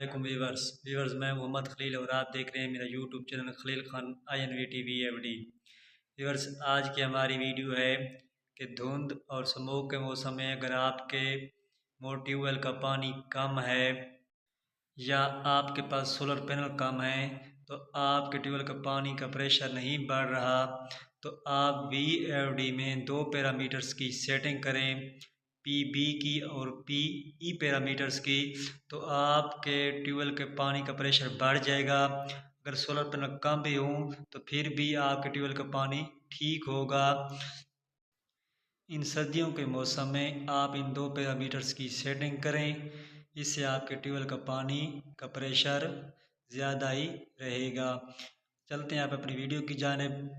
वालेकुम वीवर्स मैं मोहम्मद खलील और आप देख रहे हैं मेरा YouTube channel Khalil Khan INVTVFD। Viewers आज की हमारी वीडियो है कि धुंध और स्मोक के मौसम में अगर आपके मोटर ट्यूबवेल का पानी कम है या आपके पास सोलर पैनल कम है तो आपके ट्यूबवेल का पानी का प्रेशर नहीं बढ़ रहा तो आप VFD में दो पैरामीटर्स की सेटिंग करें, PB की और PE पैरामीटर्स की, तो आपके ट्यूबवेल के पानी का प्रेशर बढ़ जाएगा। अगर सोलर पैनल कम भी हों तो फिर भी आपके ट्यूबवेल का पानी ठीक होगा। इन सर्दियों के मौसम में आप इन दो पैरामीटर्स की सेटिंग करें, इससे आपके ट्यूबवेल का पानी का प्रेशर ज़्यादा ही रहेगा। चलते हैं आप अपनी वीडियो की जानिब,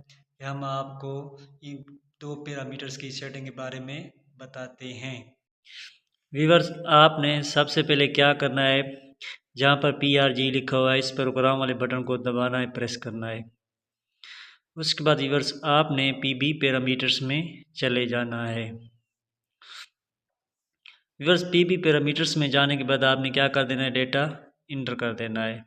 हम आपको इन दो पैरामीटर्स की सेटिंग के बारे में बताते हैं। व्यूअर्स आपने सबसे पहले क्या करना है, जहाँ पर PRG लिखा हुआ है इस प्रोग्राम वाले बटन को दबाना है, प्रेस करना है। उसके बाद व्यूअर्स आपने PB पैरामीटर्स में चले जाना है। व्यूअर्स PB पैरामीटर्स में जाने के बाद आपने क्या कर देना है, डेटा इंटर कर देना है।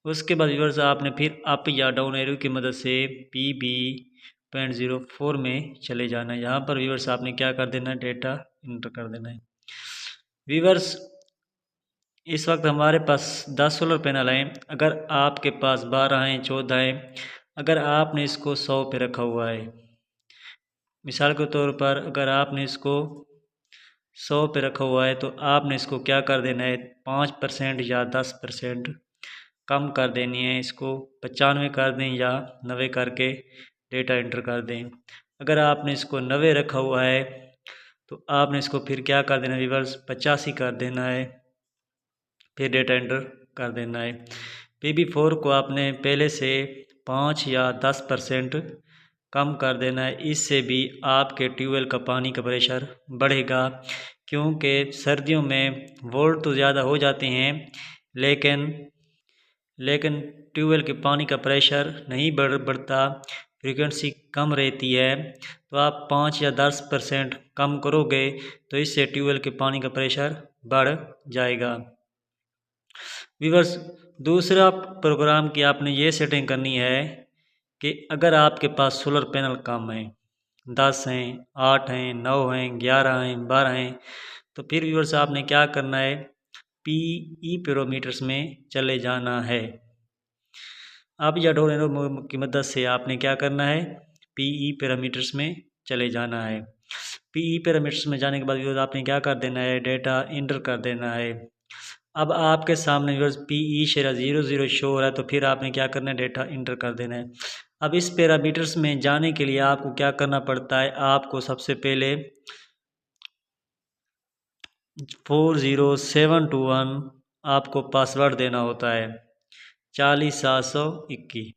उसके बाद व्यूअर्स आपने फिर अप या डाउन एरो की मदद से PB.04 में चले जाना है। यहाँ पर व्यूअर्स आपने क्या कर देना है, डेटा इंटर कर देना है। व्यूअर्स इस वक्त हमारे पास 10 सोलर पैनल हैं। अगर आपके पास 12 हैं, 14 हैं, अगर आपने इसको 100 पे रखा हुआ है, मिसाल के तौर पर अगर आपने इसको 100 पे रखा हुआ है तो आपने इसको क्या कर देना है, 5% या 10% कम कर देनी है। इसको 95 कर दें या 90 करके डेटा एंटर कर दें। अगर आपने इसको 90 रखा हुआ है तो आपने इसको फिर क्या कर देना है, रिवर्स 85 कर देना है, फिर डेटा एंटर कर देना है। PB4 को आपने पहले से 5 या 10% कम कर देना है। इससे भी आपके ट्यूबवेल का पानी का प्रेशर बढ़ेगा, क्योंकि सर्दियों में वोल्ट तो ज़्यादा हो जाते हैं लेकिन ट्यूबवेल के पानी का प्रेशर नहीं बढ़ता, फ्रीक्वेंसी कम रहती है। तो आप 5 या 10% कम करोगे तो इससे ट्यूबवेल के पानी का प्रेशर बढ़ जाएगा। व्यूअर्स दूसरा प्रोग्राम की आपने ये सेटिंग करनी है कि अगर आपके पास सोलर पैनल कम हैं, 10 हैं, 8 हैं, 9 हैं, 11 हैं, 12 हैं, तो फिर व्यूअर्स आपने क्या करना है, PE पैरामीटर्स में चले जाना है। अब या डोर एरो की मदद से आपने क्या करना है, PE पैरामीटर्स में चले जाना है। PE पैरामीटर्स में जाने के बाद व्यूअर्स आपने क्या कर देना है, डेटा इंटर कर देना है। अब आपके सामने व्यूअर्स PE/00 शो हो रहा है, तो फिर आपने क्या करना है, डेटा इंटर कर देना है। अब इस पैरामीटर्स में जाने के लिए आपको क्या करना पड़ता है, आपको सबसे पहले 40721 आपको पासवर्ड देना होता है, 40721।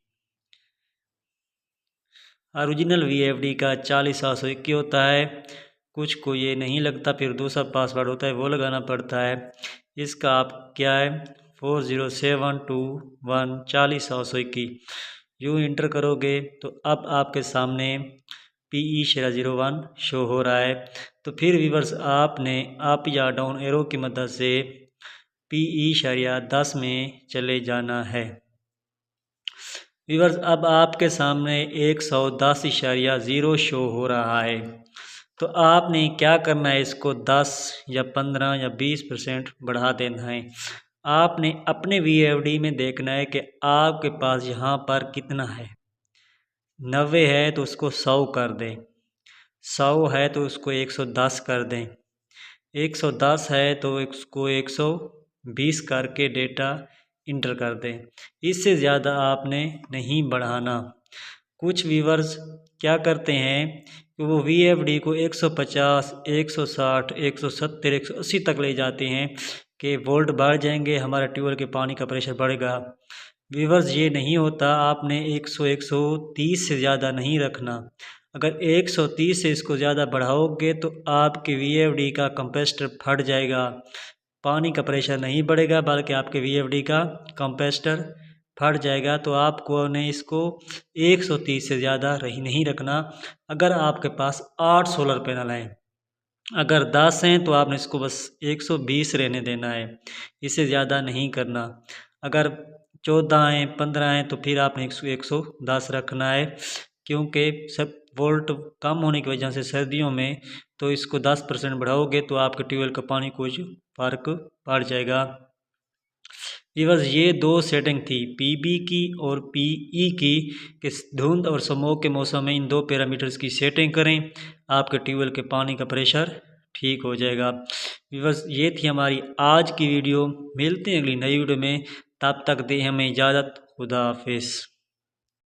ओरिजिनल VFD का 40721 होता है। कुछ को ये नहीं लगता, फिर दूसरा पासवर्ड होता है वो लगाना पड़ता है। इसका आप क्या है, 40721 40721 यूँ इंटर करोगे तो अब आपके सामने PE/01 शो हो रहा है। तो फिर व्यूअर्स आपने अप या डाउन एरो की मदद से PE/10 में चले जाना है। व्यूअर्स अब आपके सामने 110.0 शो हो रहा है, तो आपने क्या करना है, इसको 10 या 15 या 20% बढ़ा देना है। आपने अपने VFD में देखना है कि आपके पास यहाँ पर कितना है। 90 है तो उसको 100 कर दें, 100 है तो उसको 110 कर दें, 110 है तो इसको 120 करके डेटा इंटर कर दें। इससे ज़्यादा आपने नहीं बढ़ाना। कुछ व्यूअर्स क्या करते हैं कि वो VFD को 150, 160, 170, 180 तक ले जाते हैं कि वोल्ट बढ़ जाएंगे, हमारा ट्यूबवेल के पानी का प्रेशर बढ़ेगा। व्यूअर्स ये नहीं होता, आपने 100, 130 से ज़्यादा नहीं रखना। अगर 130 से इसको ज़्यादा बढ़ाओगे तो आपके VFD का कंप्रेसर फट जाएगा, पानी का प्रेशर नहीं बढ़ेगा बल्कि आपके VFD का कंप्रेसर फट जाएगा। तो आपको ने इसको 130 से ज़्यादा नहीं रखना। अगर आपके पास 8 सोलर पैनल हैं अगर 10 हैं तो आपने इसको बस 120 रहने देना है, इससे ज़्यादा नहीं करना। अगर 14 हैं 15 हैं तो फिर आपने 110 रखना है, क्योंकि सब वोल्ट कम होने की वजह से सर्दियों में तो इसको 10% बढ़ाओगे तो आपके ट्यूबवेल का पानी कुछ फर्क पड़ जाएगा। व्यूअर्स ये दो सेटिंग थी, पीबी की और पीई की, कि धुंध और स्मोक के मौसम में इन दो पैरामीटर्स की सेटिंग करें, आपके ट्यूबवेल के पानी का प्रेशर ठीक हो जाएगा। व्यूअर्स ये थी हमारी आज की वीडियो, मिलते हैं अगली नई वीडियो में, तब तक दें हमें इजाज़त, खुदा हाफिज़।